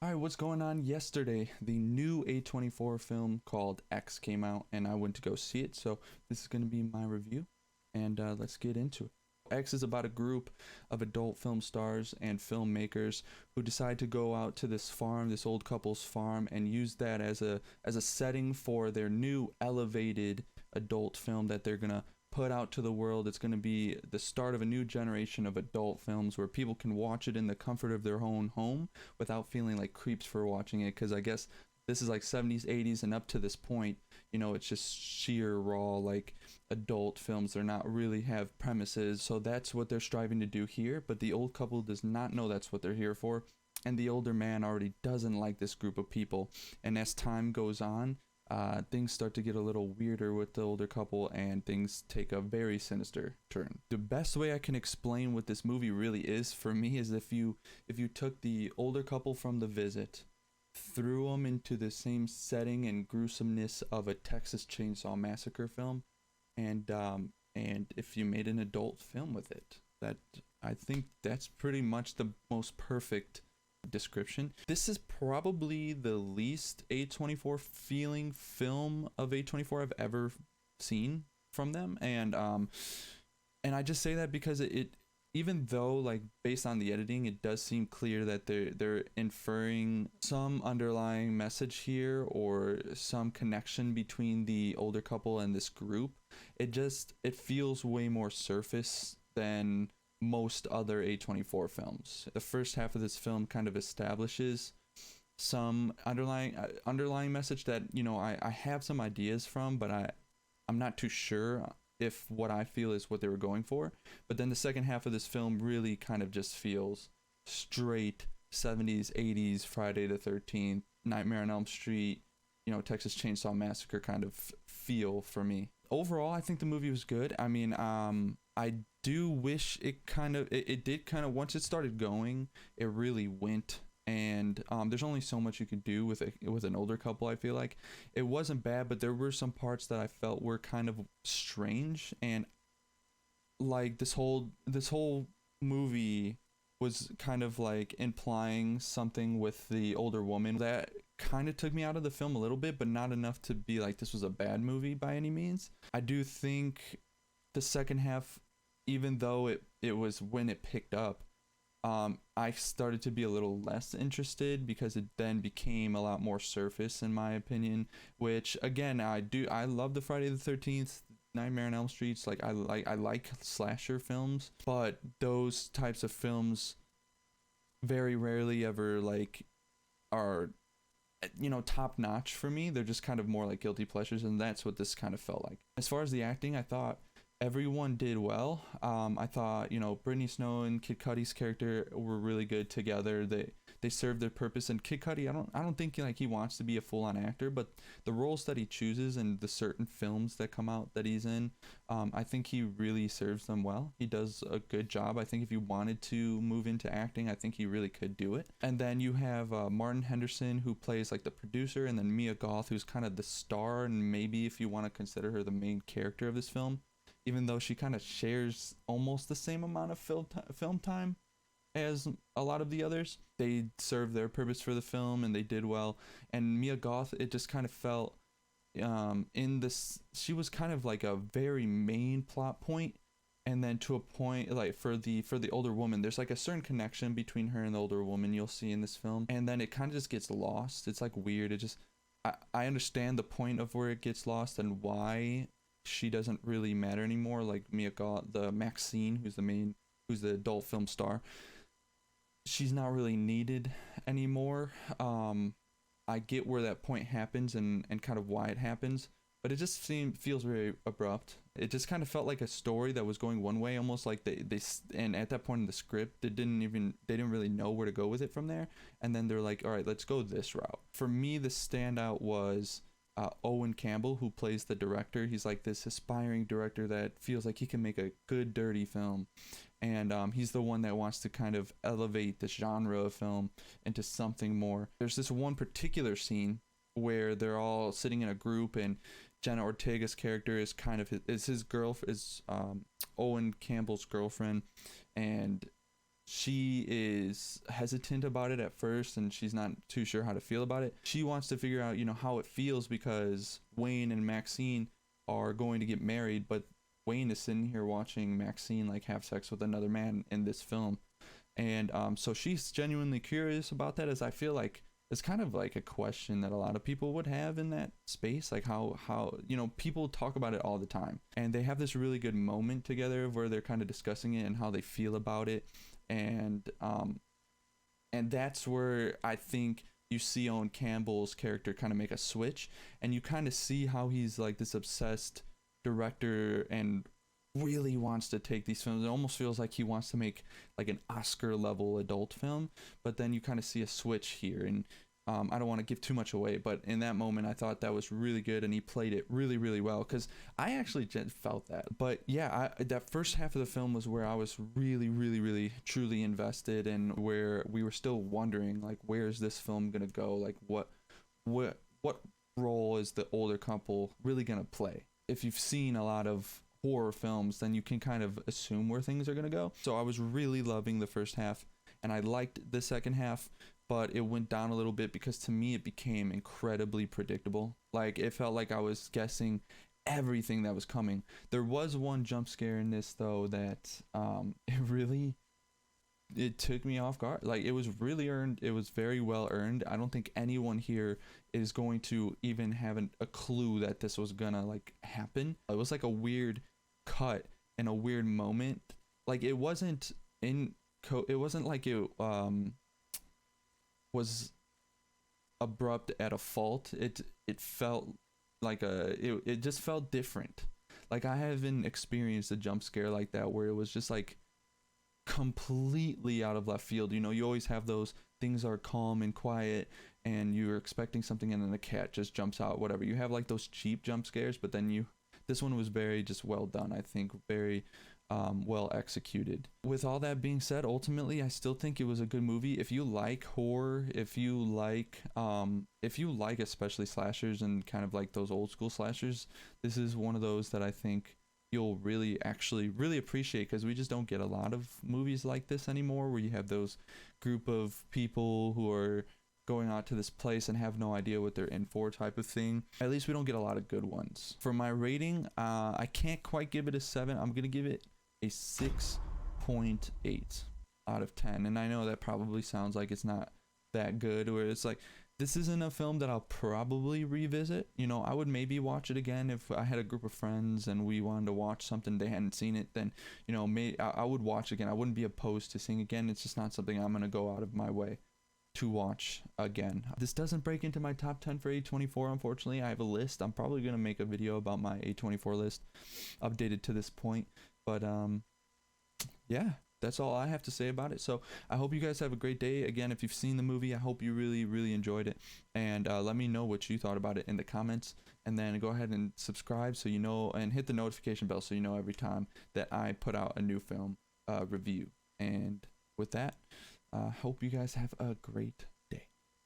All right, what's going on? Yesterday, the new A24 film called X came out, and I went to go see it. So this is going to be my review, and let's get into it. X is about a group of adult film stars and filmmakers who decide to go out to this farm, this old couple's farm, and use that as a setting for their new elevated adult film that they're gonna put out to the world. It's going to be the start of a new generation of adult films where people can watch it in the comfort of their own home without feeling like creeps for watching it, because I guess this is like 70s, 80s, and up to this point, it's just sheer raw like adult films. They're not really have premises, so that's what they're striving to do here. But the old couple does not know that's what they're here for, and the older man already doesn't like this group of people. And as time goes on, things start to get a little weirder with the older couple, and things take a very sinister turn. The best way I can explain what this movie really is for me is if you took the older couple from The Visit, threw them into the same setting and gruesomeness of a Texas Chainsaw Massacre film, and if you made an adult film with it. That, I think that's pretty much the most perfect description. This is probably the least A24 feeling film of A24 I've ever seen from them, and I just say that because it even though like based on the editing it does seem clear that they're inferring some underlying message here or some connection between the older couple and this group, it feels way more surface than most other A24 films. The first half of this film kind of establishes some underlying message that I have some ideas from, but I'm not too sure if what I feel is what they were going for. But then the second half of this film really kind of just feels straight 70s, 80s, Friday the 13th, Nightmare on Elm Street, Texas Chainsaw Massacre kind of feel for me. Overall, I think the movie was good. I mean, I do wish it did kind of, once it started going, it really went. And there's only so much you could do with an older couple. I feel like it wasn't bad, but there were some parts that I felt were kind of strange, and like this whole movie was kind of like implying something with the older woman that kind of took me out of the film a little bit, but not enough to be like this was a bad movie by any means. I do think the second half, even though it was when it picked up, I started to be a little less interested because it then became a lot more surface, in my opinion. Which again, I love the Friday the 13th, Nightmare on Elm Streets. Like I like slasher films, but those types of films very rarely ever like are top notch for me. They're just kind of more like guilty pleasures, and that's what this kind of felt like. As far as the acting, I thought everyone did well. I thought Brittany Snow and Kid Cudi's character were really good together. They served their purpose. And Kid Cudi, I don't think like he wants to be a full-on actor, but the roles that he chooses and the certain films that come out that he's in, I think he really serves them well. He does a good job. I think if you wanted to move into acting, I think he really could do it. And then you have Martin Henderson, who plays like the producer, and then Mia Goth, who's kind of the star, and maybe if you want to consider her the main character of this film, even though she kind of shares almost the same amount of film time as a lot of the others. They served their purpose for the film and they did well. And Mia Goth, it just kind of felt in this, she was kind of like a very main plot point, and then to a point like for the older woman, there's like a certain connection between her and the older woman you'll see in this film, and then it kind of just gets lost. It's like weird. It just, I understand the point of where it gets lost and why she doesn't really matter anymore. Like Mia Goth, the Maxine, who's the adult film star, she's not really needed anymore. I get where that point happens and kind of why it happens, but it just feels very abrupt. It just kind of felt like a story that was going one way, almost like they and at that point in the script they didn't really know where to go with it from there, and then they're like, all right, let's go this route. For me, the standout was Owen Campbell, who plays the director. He's like this aspiring director that feels like he can make a good dirty film, and he's the one that wants to kind of elevate this genre of film into something more. There's this one particular scene where they're all sitting in a group, and Jenna Ortega's character is kind of his Owen Campbell's girlfriend, and she is hesitant about it at first, and she's not too sure how to feel about it. She wants to figure out, how it feels, because Wayne and Maxine are going to get married, but Wayne is sitting here watching Maxine like have sex with another man in this film. And so she's genuinely curious about that, as I feel like it's kind of like a question that a lot of people would have in that space, like how people talk about it all the time, and they have this really good moment together where they're kind of discussing it and how they feel about it. And that's where I think you see Owen Campbell's character kind of make a switch, and you kind of see how he's like this obsessed director and really wants to take these films. It almost feels like he wants to make like an Oscar level adult film, but then you kind of see a switch here. And I don't want to give too much away, but in that moment I thought that was really good, and he played it really, really well, because I actually felt that. But yeah, that first half of the film was where I was really, really, really truly invested, and where we were still wondering, like, where is this film gonna go? Like, what role is the older couple really gonna play? If you've seen a lot of horror films, then you can kind of assume where things are going to go. So I was really loving the first half, and I liked the second half, but it went down a little bit because to me it became incredibly predictable. Like, it felt like I was guessing everything that was coming. There was one jump scare in this though that it took me off guard. Like, it was really earned. It was very well earned. I don't think anyone here is going to even have a clue that this was gonna like happen. It was like a weird cut in a weird moment. Like, it wasn't it wasn't like it was abrupt at a fault. It felt like it just felt different. Like, I haven't experienced a jump scare like that where it was just like completely out of left field. You always have those things are calm and quiet, and you're expecting something, and then the cat just jumps out, whatever. You have like those cheap jump scares, but then this one was very just well done. I think very well executed. With all that being said, ultimately I still think it was a good movie. If you like horror, if you like especially slashers and kind of like those old school slashers, this is one of those that I think you'll really appreciate, because we just don't get a lot of movies like this anymore, where you have those group of people who are going out to this place and have no idea what they're in for type of thing. At least we don't get a lot of good ones. For my rating, I can't quite give it a 7. I'm gonna give it a 6.8 out of 10. And I know that probably sounds like it's not that good, where it's like, this isn't a film that I'll probably revisit. I would maybe watch it again if I had a group of friends and we wanted to watch something, they hadn't seen it, then I would watch again. I wouldn't be opposed to seeing again. It's just not something I'm gonna go out of my way to watch again. This doesn't break into my top 10 for A24, unfortunately. I have a list. I'm probably gonna make a video about my A24 list updated to this point, but yeah, that's all I have to say about it. So I hope you guys have a great day. Again, if you've seen the movie, I hope you really, really enjoyed it. And let me know what you thought about it in the comments. And then go ahead and subscribe so you know, and hit the notification bell so you know every time that I put out a new film review. And with that, hope you guys have a great